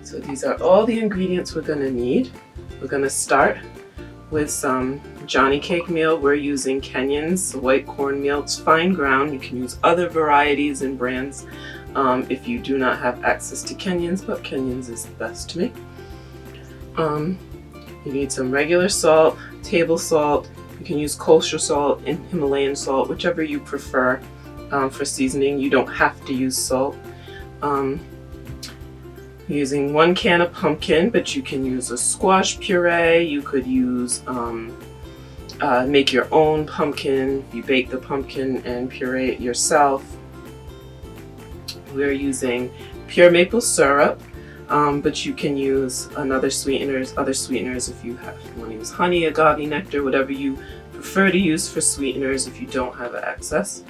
So these are all the ingredients we're going to need. We're going to start with some Johnny cake meal. We're using Kenyon's white cornmeal. It's fine ground. You can use other varieties and brands if you do not have access to Kenyon's, but Kenyon's is the best to me. You need some regular salt, table salt. You can use kosher salt and Himalayan salt, whichever you prefer for seasoning. You don't have to use salt. Using 1 can of pumpkin, but you can use a squash puree. You could use make your own pumpkin. You bake the pumpkin and puree it yourself. We're using pure maple syrup, but you can use other sweeteners if you want to use honey, agave nectar, whatever you prefer to use for sweeteners if you don't have access.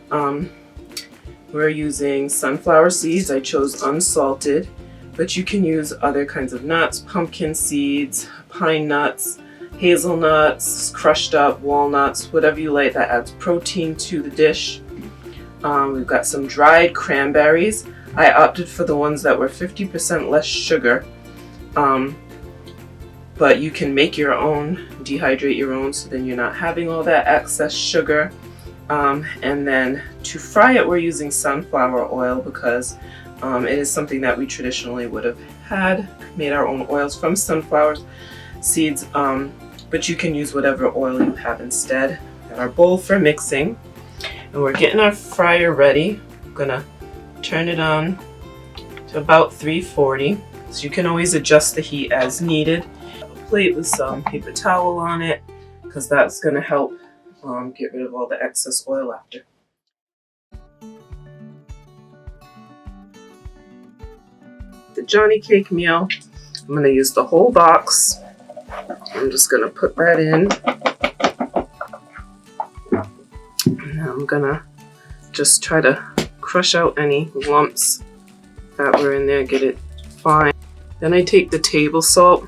We're using sunflower seeds. I chose unsalted, but you can use other kinds of nuts, pumpkin seeds, pine nuts, hazelnuts, crushed up walnuts, whatever you like that adds protein to the dish. We've got some dried cranberries. I opted for the ones that were 50% less sugar, but you can make your own, dehydrate your own, so then you're not having all that excess sugar. And then to fry it, we're using sunflower oil because it is something that we traditionally would have had, made our own oils from sunflower seeds, but you can use whatever oil you have instead. Got our bowl for mixing, and we're getting our fryer ready. I'm gonna turn it on to about 340, so you can always adjust the heat as needed. A plate with some paper towel on it, because that's gonna help get rid of all the excess oil after. The Johnny cake meal, I'm going to use the whole box. I'm just going to put that in. And I'm going to just try to crush out any lumps that were in there, get it fine. Then I take the table salt.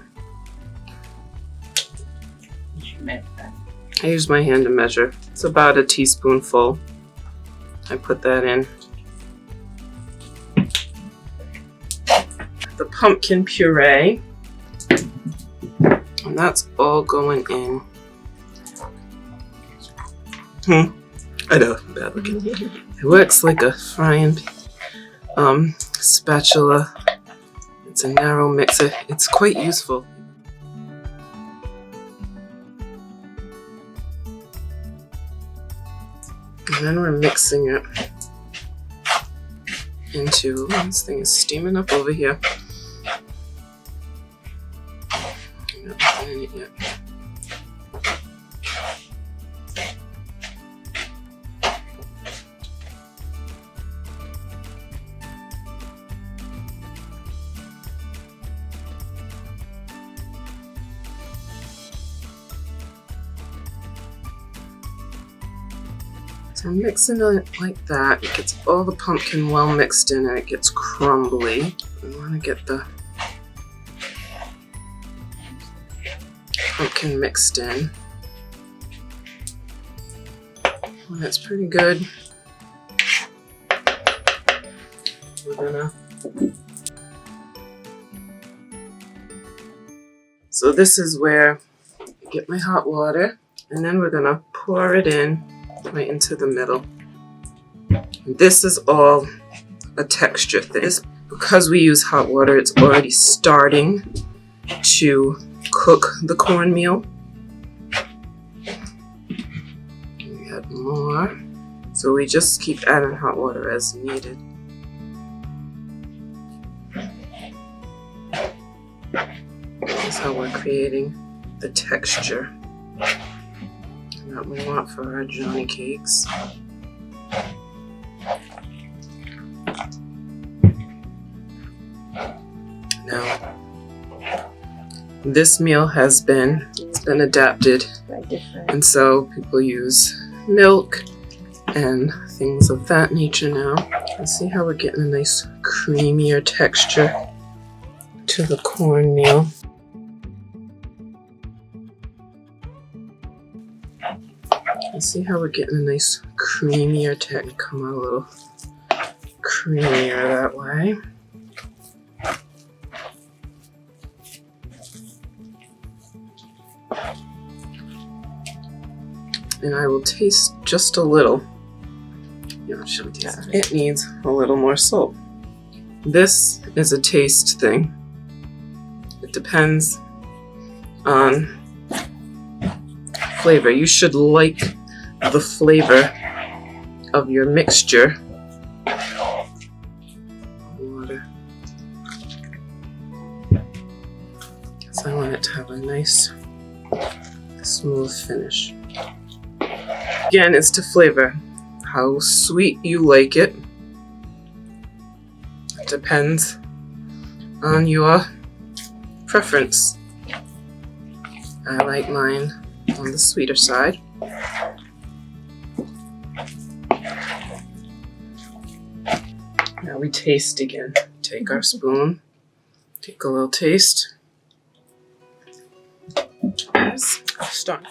I use my hand to measure. It's about a teaspoonful. I put that in. The pumpkin puree, and that's all going in. I know, bad looking. It works like a frying spatula. It's a narrow mixer. It's quite useful. And then we're mixing it into, this thing is steaming up over here. I'm not putting it yet. So I'm mixing it like that. It gets all the pumpkin well mixed in and it gets crumbly. We want to get the pumpkin mixed in. When it's pretty good, we're gonna... So this is where I get my hot water, and then we're gonna pour it in right into the middle. And this is all a texture thing. Because we use hot water, it's already starting to cook the cornmeal. We add more. So we just keep adding hot water as needed. That's how we're creating the texture that we want for our Johnny cakes. Now, this meal has been adapted, and so people use milk and things of that nature now. Let's see how we're getting a nice creamier texture to the cornmeal. Let's see how we're getting a nice creamier texture. Come out a little creamier that way. and I will taste just a little. It needs a little more salt. This is a taste thing. It depends on flavor. You should like the flavor of your mixture. Water. Because I want it to have a nice, smooth finish. Again, it's to flavor. How sweet you like it. It depends on your preference. I like mine on the sweeter side. Now we taste again. Take our spoon, take a little taste. Start.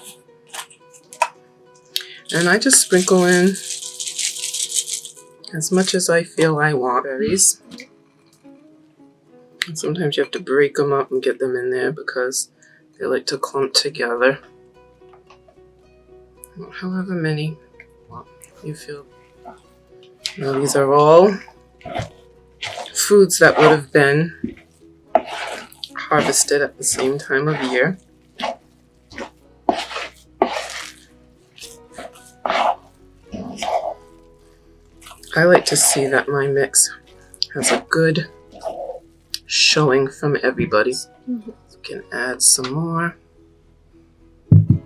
And I just sprinkle in as much as I feel I want. Berries. And sometimes you have to break them up and get them in there because they like to clump together. However many you feel. Now these are all foods that would have been harvested at the same time of year. I like to see that my mix has a good showing from everybody. You can add some more. You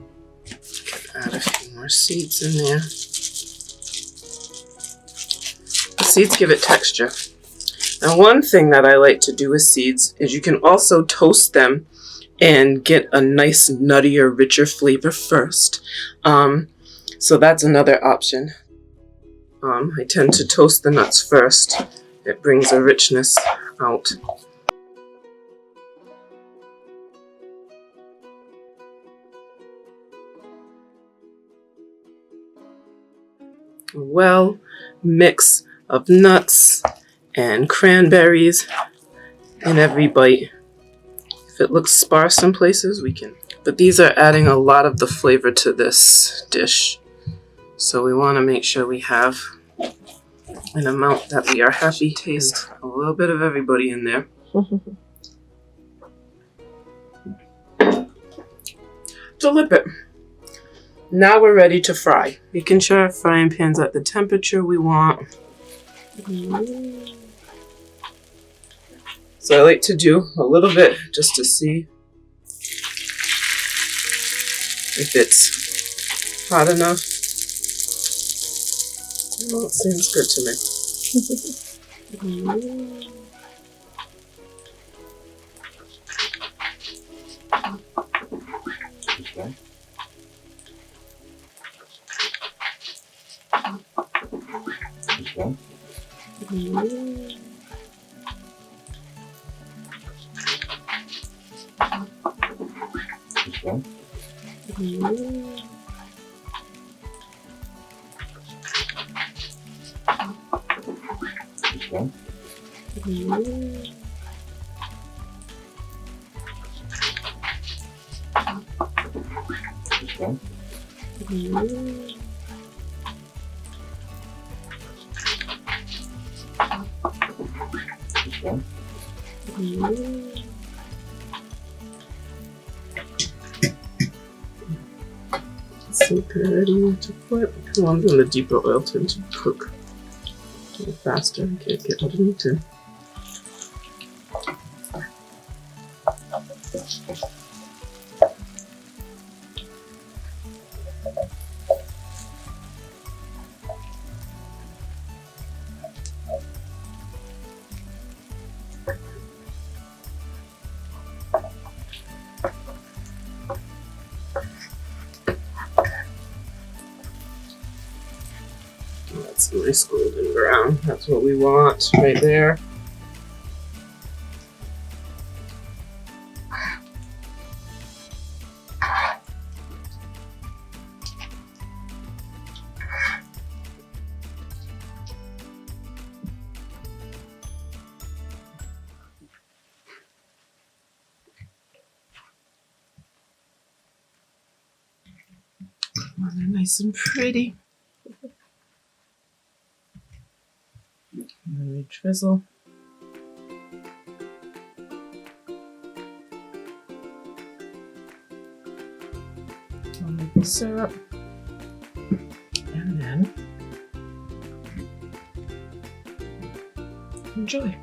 can add a few more seeds in there. The seeds give it texture. Now, one thing that I like to do with seeds is you can also toast them and get a nice nuttier, richer flavor first. So that's another option. I tend to toast the nuts first. It brings a richness out. Well, mix of nuts and cranberries in every bite. If it looks sparse in places, we can. But these are adding a lot of the flavor to this dish. So we want to make sure we have an amount that we are happy. Taste a little bit of everybody in there. To lip it. Now we're ready to fry. Making sure our frying pan's at the temperature we want. So I like to do a little bit just to see if it's hot enough. Well, it seems good to me. So ready to flip. Well, I'm doing the deeper oil to cook a little faster. I can't get underneath it. That's nice golden brown. That's what we want right there. Well, they're nice and pretty. And then we drizzle. Maple syrup. And then enjoy.